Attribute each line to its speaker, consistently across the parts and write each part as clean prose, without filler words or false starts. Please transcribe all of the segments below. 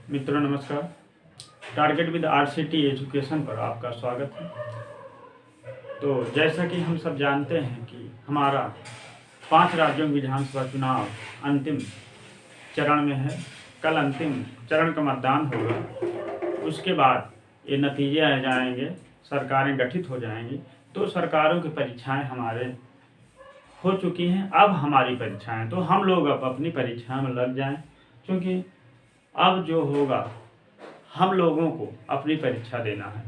Speaker 1: मित्रों नमस्कार। Target with RCT education पर आपका स्वागत है। तो जैसा कि हम सब जानते हैं कि हमारा 5 राज्यों में विधानसभा चुनाव अंतिम चरण में है। कल अंतिम चरण का मतदान होगा। उसके बाद ये नतीजे आ जाएंगे, सरकारें गठित हो जाएंगी। तो सरकारों की परीक्षाएं हमारे हो चुकी हैं। अब हमारी परीक्षाएं, तो हम लोग अब अपनी परीक्षा में लग जाएं, क्योंकि अब जो होगा हम लोगों को अपनी परीक्षा देना है।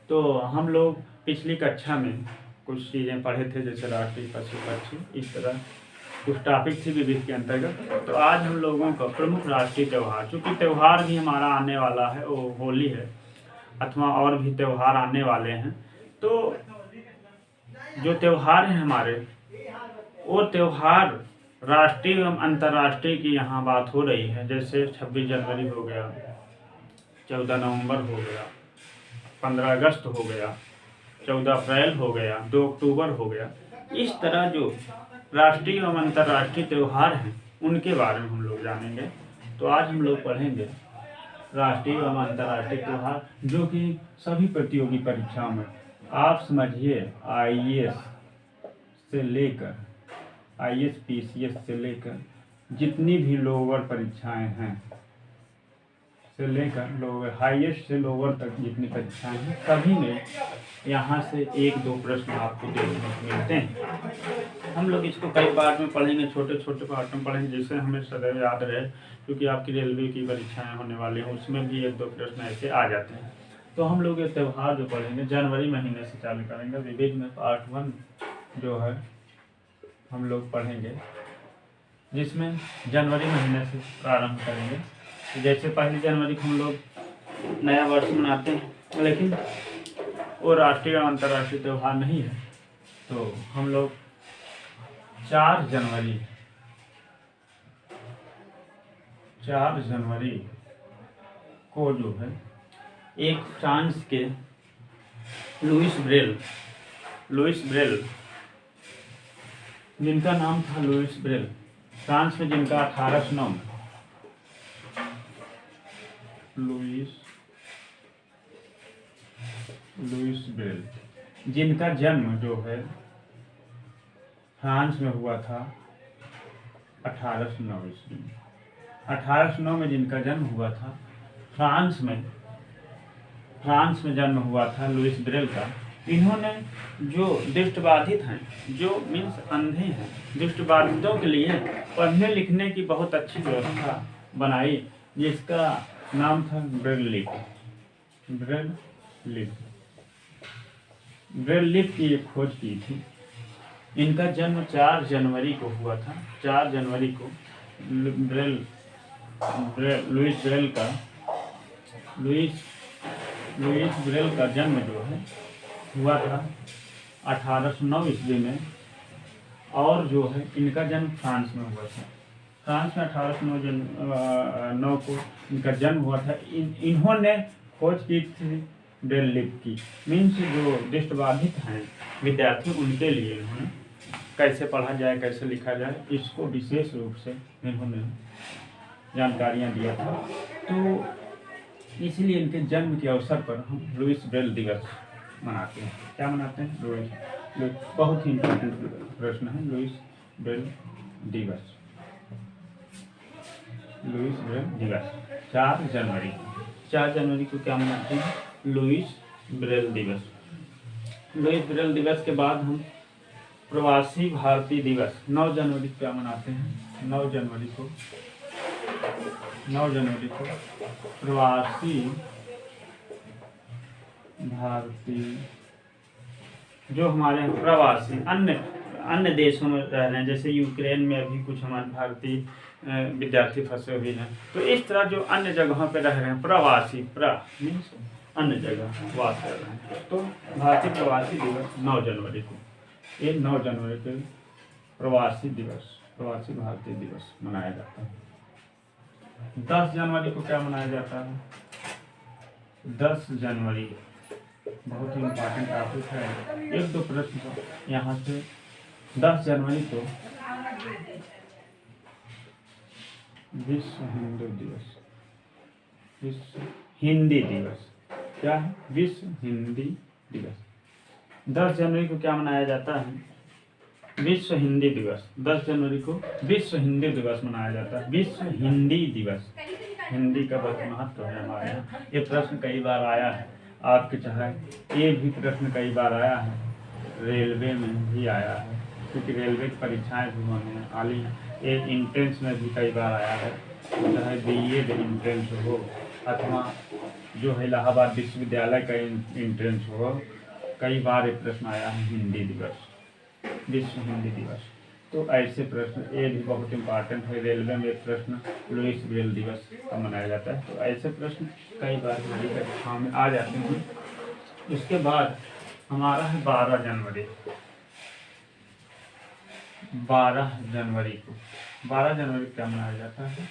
Speaker 1: तो हम लोग पिछली कक्षा में कुछ चीज़ें पढ़े थे, जैसे राष्ट्रीय पशु पक्षी, इस तरह कुछ टॉपिक थी विविध के अंतर्गत। तो आज हम लोगों का प्रमुख राष्ट्रीय त्यौहार, चूँकि त्यौहार भी हमारा आने वाला है, वो होली है अथवा और भी त्यौहार आने वाले हैं। तो जो त्यौहार हैं हमारे, वो त्यौहार राष्ट्रीय एवं अंतर्राष्ट्रीय की यहाँ बात हो रही है। जैसे 26 जनवरी हो गया, 14 नवंबर हो गया, 15 अगस्त हो गया, 14 अप्रैल हो गया, 2 अक्टूबर हो गया। इस तरह जो राष्ट्रीय एवं अंतर्राष्ट्रीय त्यौहार हैं उनके बारे में हम लोग जानेंगे। तो आज हम लोग पढ़ेंगे राष्ट्रीय एवं अंतर्राष्ट्रीय त्यौहार, जो कि सभी प्रतियोगी परीक्षाओं में आप समझिए IAS से लेकर IAS PCS से लेकर जितनी भी लोअर परीक्षाएं हैं से लेकर लोअर हाईएस्ट से लोअर तक जितनी परीक्षाएं हैं, सभी में यहाँ से 1-2 प्रश्न आपको देखने को मिलते हैं। हम लोग इसको कई पार्ट में पढ़ेंगे, छोटे छोटे पार्ट में पढ़ेंगे, जिससे हमें सदैव याद रहे। क्योंकि आपकी रेलवे की परीक्षाएं होने वाली हैं, उसमें भी 1-2 प्रश्न ऐसे आ जाते हैं। तो हम लोग ये त्यौहार जो पढ़ेंगे जनवरी महीने से चालू करेंगे। विविध में पार्ट 1 जो है हम लोग पढ़ेंगे, जिसमें जनवरी महीने से प्रारंभ करेंगे। जैसे 1 जनवरी को हम लोग नया वर्ष मनाते हैं, लेकिन वो राष्ट्रीय और अंतर्राष्ट्रीय त्यौहार नहीं है। तो हम लोग 4 जनवरी को जो है एक फ्रांस के लुइस ब्रेल, जिनका नाम था लुइस ब्रेल, फ्रांस में जिनका 1809 में लुइस ब्रेल, जिनका जन्म जो है फ्रांस में हुआ था 1809 ईस्वी में। 1809 में जिनका जन्म हुआ था फ्रांस में जन्म हुआ था लुइस ब्रेल का। इन्होंने जो दृष्टिबाधित हैं, जो मीन्स अंधे हैं, दृष्टिबाधितों के लिए पढ़ने लिखने की बहुत अच्छी व्यवस्था बनाई, जिसका नाम था ब्रेल लिप की एक खोज की थी। इनका जन्म 4 जनवरी को हुआ था। 4 जनवरी को लुइस ब्रेल का जन्म जो है हुआ था 1809 ईस्वी में, और जो है इनका जन्म फ्रांस में हुआ था। फ्रांस में 1809 को इनका जन्म हुआ था। इन्होंने खोज की थी ब्रेल लिप की, मीन्स जो दृष्टिबाधित हैं विद्यार्थी, उनके लिए इन्होंने कैसे पढ़ा जाए, कैसे लिखा जाए, इसको विशेष रूप से इन्होंने जानकारियाँ दिया था। तो इसलिए इनके जन्म के अवसर पर हम लुइस ब्रेल दिवस मनाते हैं। क्या मनाते हैं? लुइस। बहुत ही इम्पोर्टेंट प्रश्न है, लुइस ब्रेल दिवस। 4 जनवरी को क्या मनाते हैं? लुइस ब्रेल दिवस। लुइस ब्रेल दिवस के बाद हम प्रवासी भारतीय दिवस 9 जनवरी को क्या मनाते हैं? 9 जनवरी को प्रवासी भारतीय, जो हमारे प्रवासी अन्य देशों में रह रहे हैं, जैसे यूक्रेन में अभी कुछ हमारे भारतीय विद्यार्थी फंसे हुए हैं। तो इस तरह जो अन्य जगहों पर रह रहे हैं, प्रवासी मीन्स अन्य जगह वास कर रहे हैं। तो भारतीय प्रवासी दिवस 9 जनवरी को, ये 9 जनवरी को प्रवासी भारतीय दिवस मनाया जाता है। 10 जनवरी को क्या मनाया जाता है? 10 जनवरी बहुत ही इम्पोर्टेंट टॉपिक है। 1-2 प्रश्न यहाँ से। 10 जनवरी को विश्व हिंदू दिवस विश्व हिंदी दिवस। क्या है? विश्व हिंदी दिवस। 10 जनवरी को क्या मनाया जाता है? विश्व हिंदी दिवस। 10 जनवरी को विश्व हिंदी दिवस मनाया जाता है। विश्व हिंदी दिवस। हिंदी का बहुत महत्व है हमारे यहाँ। ये प्रश्न कई बार आया है आपके, चाहे ये भी प्रश्न कई बार आया है, रेलवे में भी आया है, क्योंकि रेलवे की परीक्षाएं भी होने वाली हैं। ये इंट्रेंस में भी कई बार आया है, चाहे BEd इंट्रेंस हो अथवा जो है इलाहाबाद विश्वविद्यालय का इंट्रेंस हो, कई बार एक प्रश्न आया है हिंदी दिवस, विश्व हिंदी दिवस। तो ऐसे प्रश्न ये भी बहुत इम्पॉर्टेंट है। रेलवे में एक प्रश्न लुईस ब्रेल दिवस का मनाया जाता है। तो ऐसे प्रश्न कई बार हिंदी परीक्षाओं में आ जाते हैं। उसके बाद हमारा है 12 जनवरी। 12 जनवरी को 12 जनवरी क्या मनाया जाता है?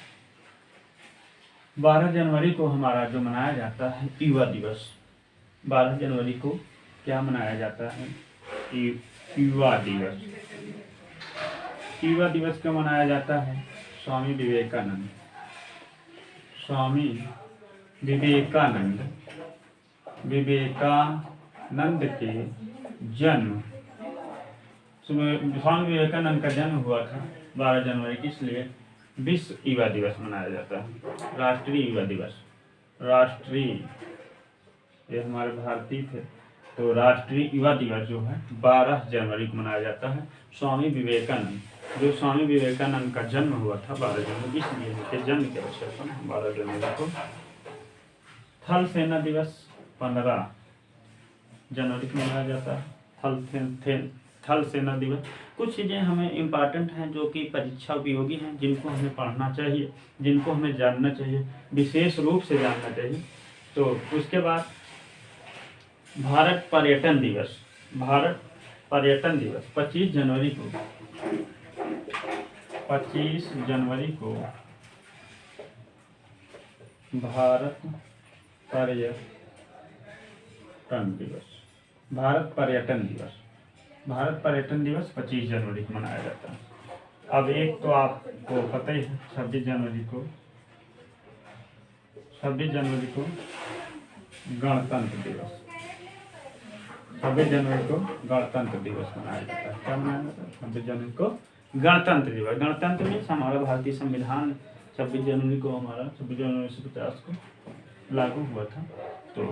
Speaker 1: 12 जनवरी को हमारा जो मनाया जाता है युवा दिवस। 12 जनवरी को क्या मनाया जाता है? युवा दिवस। युवा दिवस क्यों मनाया जाता है? स्वामी विवेकानंद। स्वामी विवेकानंद के जन्म, स्वामी विवेकानंद का जन्म हुआ था 12 जनवरी की, इसलिए विश्व युवा दिवस मनाया जाता है। राष्ट्रीय युवा दिवस, राष्ट्रीय, ये हमारे भारतीय थे, तो राष्ट्रीय युवा दिवस जो है 12 जनवरी को मनाया जाता है। स्वामी विवेकानंद, जो स्वामी विवेकानंद का जन्म हुआ था 12 जनवरी, इसलिए उनके जन्म के अवसर पर 12 जनवरी को। थल सेना दिवस 15 जनवरी को मनाया जाता है। थल सेना दिवस। कुछ चीज़ें हमें इम्पॉर्टेंट हैं जो कि परीक्षा उपयोगी हैं, जिनको हमें पढ़ना चाहिए, जिनको हमें जानना चाहिए, विशेष रूप से जानना चाहिए। तो उसके बाद भारत पर्यटन दिवस। भारत पर्यटन दिवस 25 जनवरी को 25 जनवरी को भारत पर्यटन दिवस। भारत पर्यटन दिवस। भारत पर्यटन दिवस 25 जनवरी को मनाया जाता है। अब एक तो आपको पता ही है 26 जनवरी को गणतंत्र दिवस। 26 जनवरी को गणतंत्र दिवस मनाया जाता है। क्या मनाया जाता है? 26 जनवरी को गणतंत्र दिवस। गणतंत्र में हमारा भारतीय संविधान 26 जनवरी को, हमारा 26 जनवरी 1950 को लागू हुआ था, तो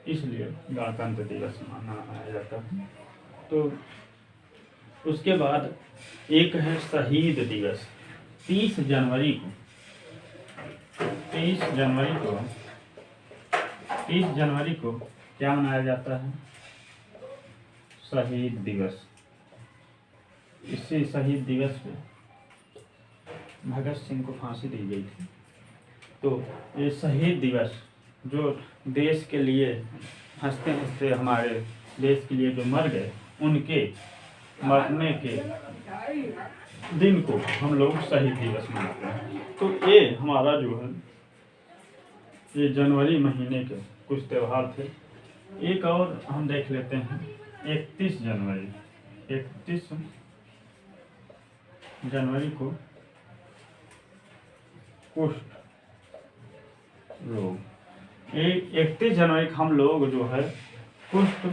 Speaker 1: इसलिए गणतंत्र दिवस मनाया जाता है। तो उसके बाद एक है शहीद दिवस। 30 जनवरी को 30 जनवरी को क्या मनाया जाता है? शहीद दिवस। इसी शहीद दिवस पे भगत सिंह को फांसी दी गई थी। तो ये शहीद दिवस जो देश के लिए हंसते हंसते हमारे देश के लिए जो मर गए, उनके मरने के दिन को हम लोग शहीद दिवस मनाते हैं। तो ये हमारा जो है ये जनवरी महीने के कुछ त्यौहार थे। एक और हम देख लेते हैं 31 जनवरी। 31 जनवरी को कुष्ठ रोग। 31 जनवरी को हम लोग जो है कुष्ठ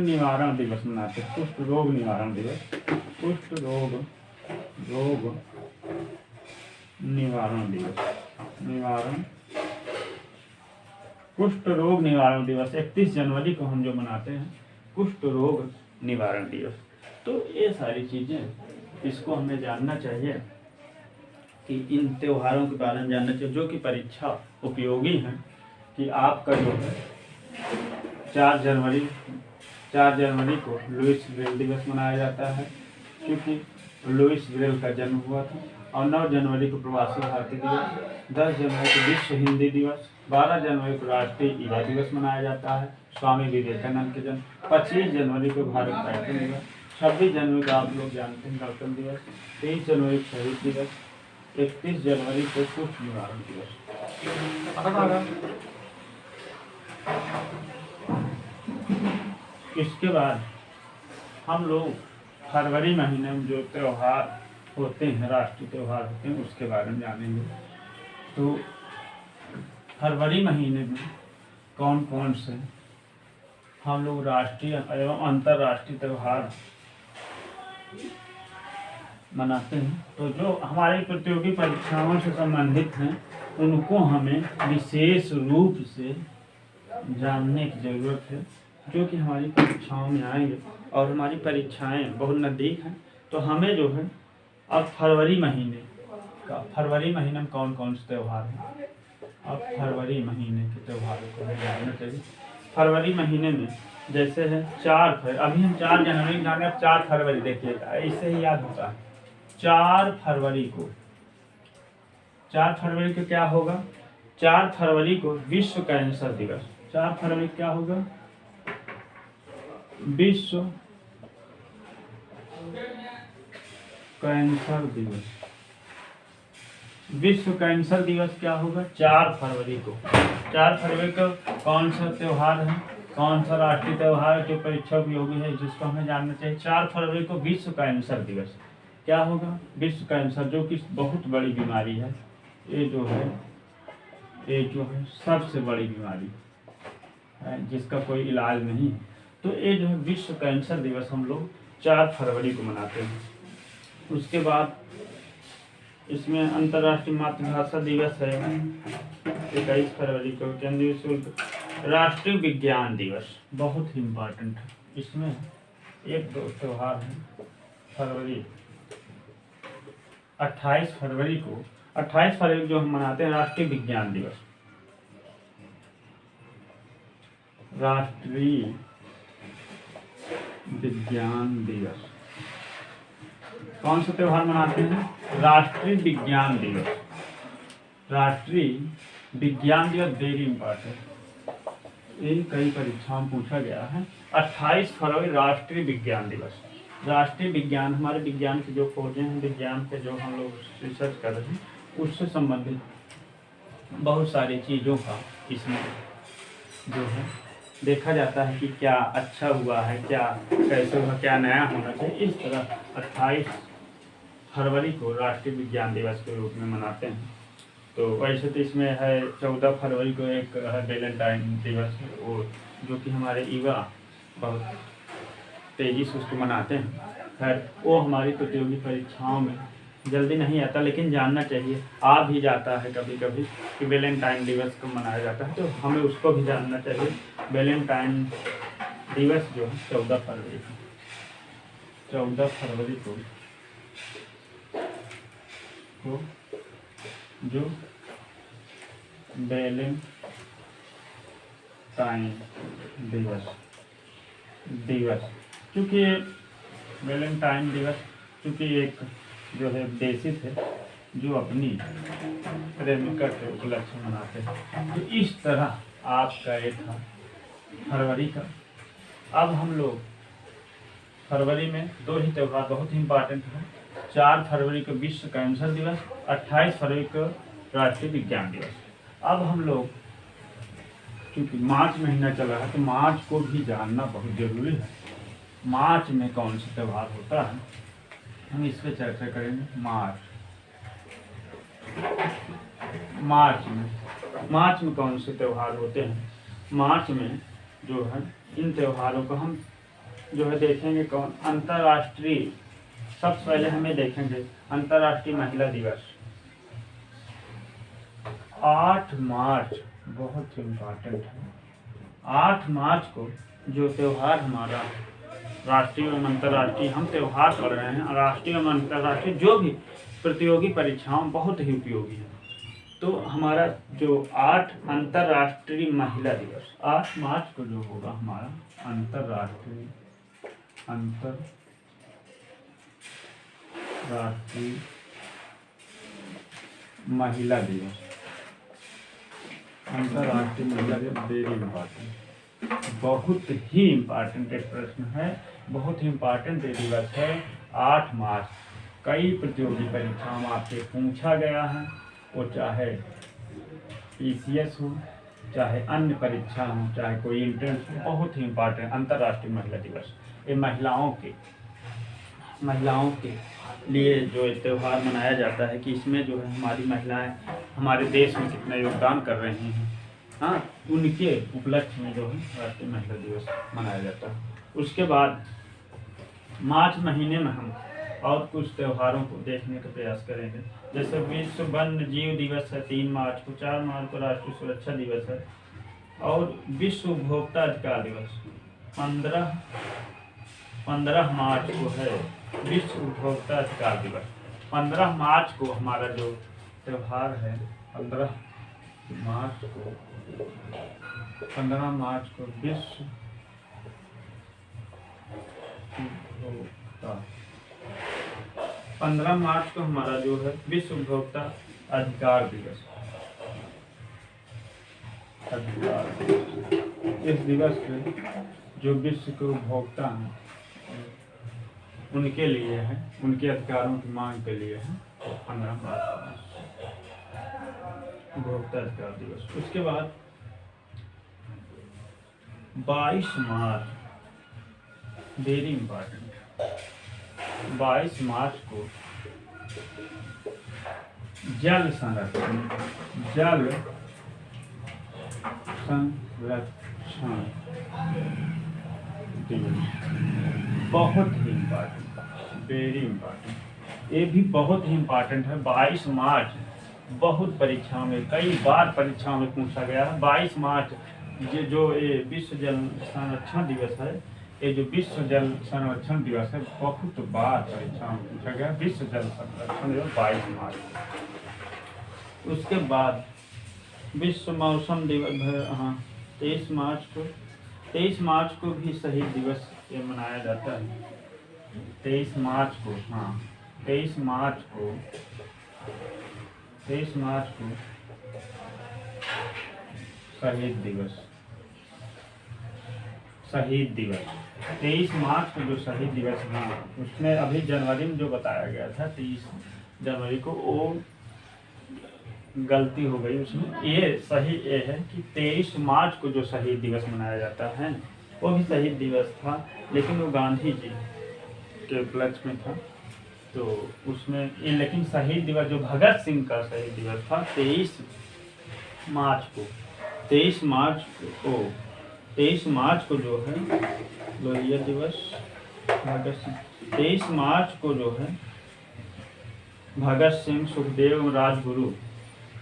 Speaker 1: निवारण दिवस मनाते हैं। कुष्ठ रोग निवारण दिवस। कुष्ठ रोग निवारण दिवस। कुष्ठ रोग निवारण दिवस 31 जनवरी को हम जो मनाते हैं कुष्ठ रोग निवारण दिवस। तो ये सारी चीज़ें इसको हमें जानना चाहिए कि इन त्योहारों के बारे में जानना चाहिए जो कि परीक्षा उपयोगी हैं। कि आपका जो है 4 जनवरी को लुईस ब्रेल दिवस मनाया जाता है, क्योंकि लुईस ब्रेल का जन्म हुआ था। और 9 जनवरी को प्रवासी भारतीय दिवस। 10 जनवरी को विश्व हिंदी दिवस। 12 जनवरी को राष्ट्रीय युवा दिवस मनाया जाता है, स्वामी विवेकानंद के जन्म। 25 जनवरी को भारत पर्यटन दिवस। 26 जनवरी को आप लोग जानते हैं गणतंत्र दिवस। 23 जनवरी को शहीद दिवस। 31 जनवरी को कुष्ठ निवारण दिवस। इसके बाद हम लोग फरवरी महीने में जो त्यौहार होते हैं, राष्ट्रीय त्यौहार होते हैं, उसके बारे में जानेंगे। तो फरवरी महीने में कौन कौन से हम लोग राष्ट्रीय एवं अंतर्राष्ट्रीय त्यौहार मनाते हैं। तो जो हमारी प्रतियोगी परीक्षाओं से संबंधित हैं उनको हमें विशेष रूप से जानने की ज़रूरत है, जो कि हमारी परीक्षाओं में आएंगे। और हमारी परीक्षाएं बहुत नज़दीक हैं, तो हमें जो है अब फरवरी महीने में कौन कौन से त्यौहार हैं, अब फरवरी महीने के त्योहारों को हमें जानना चाहिए। फरवरी महीने में जैसे है 4 फरवरी, अभी हम 4 जनवरी जाने, अब 4 फरवरी देखिएगा, इससे ही याद होता है। 4 फरवरी को क्या होगा? 4 फरवरी को विश्व कैंसर दिवस। 4 फरवरी क्या होगा? विश्व कैंसर दिवस। विश्व कैंसर दिवस क्या होगा? 4 फरवरी को। 4 फरवरी को कौन सा त्यौहार है, कौन सा राष्ट्रीय त्यौहार जो परीक्षा उपयोगी है, जिसको हमें जानना चाहिए। 4 फरवरी को विश्व कैंसर दिवस क्या होगा? विश्व कैंसर, जो कि बहुत बड़ी बीमारी है, ये जो है सबसे बड़ी बीमारी है जिसका कोई इलाज नहीं है। तो ये जो है विश्व कैंसर दिवस हम लोग 4 फरवरी को मनाते हैं। उसके बाद इसमें अंतर्राष्ट्रीय मातृभाषा दिवस है 21 फरवरी को। केंद्रीय शुल्क राष्ट्रीय विज्ञान दिवस बहुत ही इम्पोर्टेंट है। इसमें एक दो त्यौहार है फरवरी 28 फरवरी को जो हम मनाते हैं राष्ट्रीय विज्ञान दिवस। राष्ट्रीय विज्ञान दिवस कौन सा त्यौहार मनाते हैं? राष्ट्रीय विज्ञान दिवस। राष्ट्रीय विज्ञान दिवस वेरी इंपॉर्टेंट, ये कई परीक्षाओं में पूछा गया है। 28 फरवरी राष्ट्रीय विज्ञान दिवस। राष्ट्रीय विज्ञान, हमारे विज्ञान की जो खोजें हैं, विज्ञान के जो हम लोग रिसर्च कर रहे हैं, उससे संबंधित बहुत सारी चीज़ों का इसमें जो है देखा जाता है कि क्या अच्छा हुआ है, क्या कैसे हुआ, क्या नया होना चाहिए। इस तरह 28 फरवरी को राष्ट्रीय विज्ञान दिवस के रूप में मनाते हैं। तो वैसे तो इसमें है 14 फरवरी को एक है वैलेंटाइन दिवस, वो जो कि हमारे युवा बहुत तेज़ी से उसको मनाते हैं। खैर वो हमारी प्रतियोगी परीक्षाओं में जल्दी नहीं आता, लेकिन जानना चाहिए, आ भी जाता है कभी कभी कि वैलेंटाइन दिवस को मनाया जाता है, तो हमें उसको भी जानना चाहिए। वैलेंटाइन दिवस जो है 14 फरवरी को जो वैलेंटाइन दिवस क्योंकि वैलेंटाइन दिवस क्योंकि एक जो है देशी थे जो अपनी प्रेमिका के उपलक्ष्य मनाते हैं। तो इस तरह आपका ये था फरवरी का। अब हम लोग फरवरी में 2 ही त्यौहार बहुत ही इम्पोर्टेंट है। 4 फरवरी को विश्व कैंसर दिवस, 28 फरवरी को राष्ट्रीय विज्ञान दिवस। अब हम लोग क्योंकि मार्च महीना चल रहा है तो मार्च को भी जानना बहुत जरूरी है। मार्च में कौन सा त्यौहार होता है, हम इस पर चर्चा करेंगे। मार्च में कौन से त्यौहार होते हैं। मार्च में जो है इन त्योहारों को हम जो है देखेंगे। कौन? अंतर्राष्ट्रीय, सबसे पहले हमें देखेंगे अंतर्राष्ट्रीय महिला दिवस 8 मार्च, बहुत इम्पोर्टेंट है। 8 मार्च को जो त्यौहार हमारा राष्ट्रीय एवं अंतर्राष्ट्रीय हम त्यौहार पढ़ रहे हैं, राष्ट्रीय एवं अंतर्राष्ट्रीय जो भी प्रतियोगी परीक्षाओं बहुत ही उपयोगी है। तो हमारा जो 8 अंतर्राष्ट्रीय महिला दिवस, 8 मार्च को जो होगा हमारा अंतर्राष्ट्रीय महिला दिवस। अंतर्राष्ट्रीय महिला दिवस वेरी इम्पोर्टेंट, बहुत ही इम्पोर्टेंट एक प्रश्न है, बहुत ही इम्पोर्टेंट दिवस है 8 मार्च। कई प्रतियोगी परीक्षाओं में आपसे पूछा गया है, वो चाहे PCS हो, चाहे अन्य परीक्षा हो, चाहे कोई एंट्रेंस हो, बहुत ही इम्पोर्टेंट अंतर्राष्ट्रीय महिला दिवस। ये महिलाओं के लिए जो त्यौहार मनाया जाता है कि इसमें जो है हमारी महिलाएं हमारे देश में कितना योगदान कर रही हैं, हाँ, उनके उपलक्ष्य में जो है राष्ट्रीय महिला दिवस मनाया जाता है। उसके बाद मार्च महीने में हम और कुछ त्योहारों को देखने का प्रयास करेंगे। जैसे विश्व वन्य जीव दिवस है 3 मार्च को, 4 मार्च को राष्ट्रीय सुरक्षा दिवस है, और विश्व उपभोक्ता अधिकार दिवस 15 मार्च को है विश्व उपभोक्ता अधिकार दिवस। 15 मार्च को हमारा जो त्यौहार है, 15 मार्च को विश्व उपभोक्ता 15 मार्च को हमारा जो है विश्व उपभोक्ता अधिकार दिवस। इस दिवस पे जो विश्व के उपभोक्ता हैं उनके लिए है, उनके अधिकारों की मांग के लिए है 15 मार्च उपभोक्ता अधिकार दिवस। उसके बाद 22 मार्च वेरी इम्पॉर्टेंट, 22 मार्च को जल संरक्षण दिवस, बहुत ही इम्पॉर्टेंट, वेरी इम्पॉर्टेंट। ये भी बहुत ही इम्पॉर्टेंट है। 22 मार्च बहुत परीक्षाओं में, कई बार परीक्षाओं में पूछा गया है। 22 मार्च ये जो ये विश्व जल संरक्षण दिवस है, ये जो विश्व जल संरक्षण दिवस है बहुत बार परीक्षाओं में पूछा गया। विश्व जल संरक्षण दिवस 22 मार्च। उसके बाद विश्व मौसम दिवस है, हाँ 23 मार्च को भी शहीद दिवस ये मनाया जाता है। 23 मार्च को, हाँ 23 मार्च को शहीद दिवस 23 मार्च को जो शहीद दिवस, हाँ उसमें अभी जनवरी में जो बताया गया था 30 जनवरी को, वो गलती हो गई उसमें। ये सही ये है कि 23 मार्च को जो शहीद दिवस मनाया जाता है वो भी शहीद दिवस था, लेकिन वो गांधी जी के उपलक्ष्य में था, तो उसमें ये, लेकिन शहीद दिवस जो भगत सिंह का शहीद दिवस था 23 मार्च को जो है लोहिया दिवस, भगत सिंह 23 मार्च को जो है भगत सिंह, सुखदेव, राजगुरु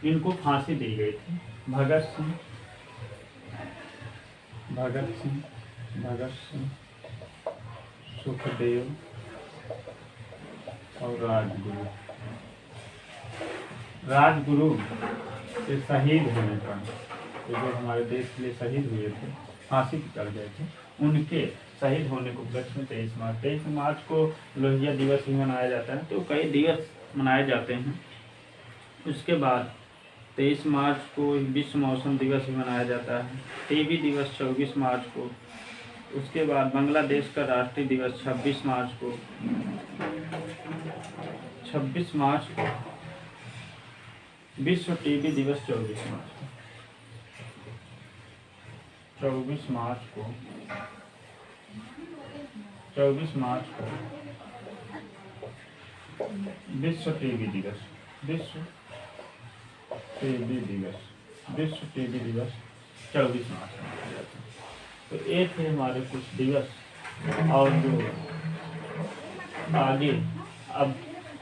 Speaker 1: इनको फांसी दी गई थी। भगत सिंह, सुखदेव और राजगुरु के शहीद होने पर, जो हमारे देश के लिए शहीद हुए थे, फांसी पे चढ़ गए थे, उनके शहीद होने को उपलक्ष्य में 23 मार्च को लोहिया दिवस भी मनाया जाता है। तो कई दिवस मनाए जाते हैं। उसके बाद 23 मार्च को विश्व मौसम दिवस भी मनाया जाता है। टीबी दिवस 24 मार्च को। उसके बाद बांग्लादेश का राष्ट्रीय दिवस 26 मार्च को। 26 मार्च को विश्व टीबी दिवस 24 मार्च को। 24 मार्च को विश्व टीबी दिवस, विश्व टीबी दिवस 24 मार्च को मनाया जाता है। तो ये थे हमारे कुछ दिवस, और जो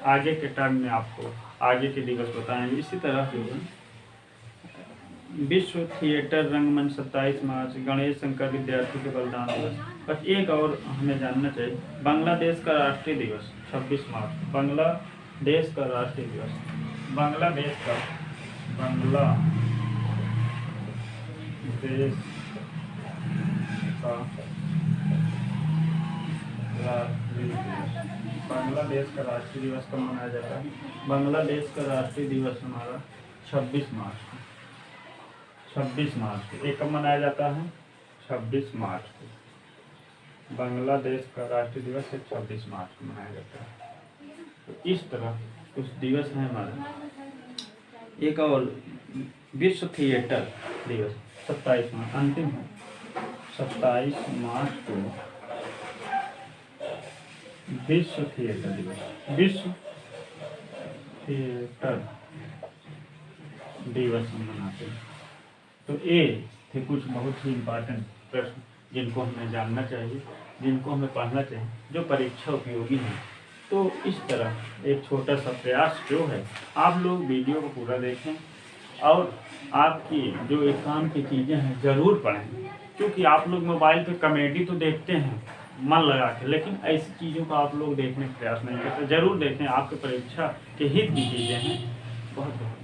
Speaker 1: आगे के टर्म में आपको आगे के दिवस बताएंगे। इसी तरह जो है विश्व थिएटर रंगमंच 27 मार्च, गणेश शंकर विद्यार्थी के बलिदान दिवस। बस एक और हमें जानना चाहिए, बांग्लादेश का राष्ट्रीय दिवस 26 मार्च। बांग्लादेश का राष्ट्रीय दिवस, बांग्लादेश का राष्ट्रीय दिवस कब मनाया जाता है? बांग्लादेश का राष्ट्रीय दिवस हमारा 26 मार्च को। 26 मार्च को एक कब मनाया जाता है? 26 मार्च को। बांग्लादेश का राष्ट्रीय दिवस है 26 मार्च को मनाया जाता है। तो इस तरह कुछ दिवस हैं हमारे। एक और विश्व थिएटर दिवस 27 मार्च, अंतिम है 27 मार्च को विश्व थिएटर दिवस, विश्व थिएटर दिवस हम मनाते हैं। तो ये थे कुछ बहुत ही इम्पोर्टेंट प्रश्न जिनको हमें जानना चाहिए, जिनको हमें पढ़ना चाहिए, जो परीक्षा उपयोगी हैं। तो इस तरह एक छोटा सा प्रयास जो है, आप लोग वीडियो को पूरा देखें और आपकी जो एग्ज़ाम की चीज़ें हैं ज़रूर पढ़ें, क्योंकि आप लोग मोबाइल पे कॉमेडी तो देखते हैं मन लगा के, लेकिन ऐसी चीज़ों का आप लोग देखने का प्रयास नहीं करते। ज़रूर देखें, आपके परीक्षा के हित की चीज़ें हैं। बहुत बहुत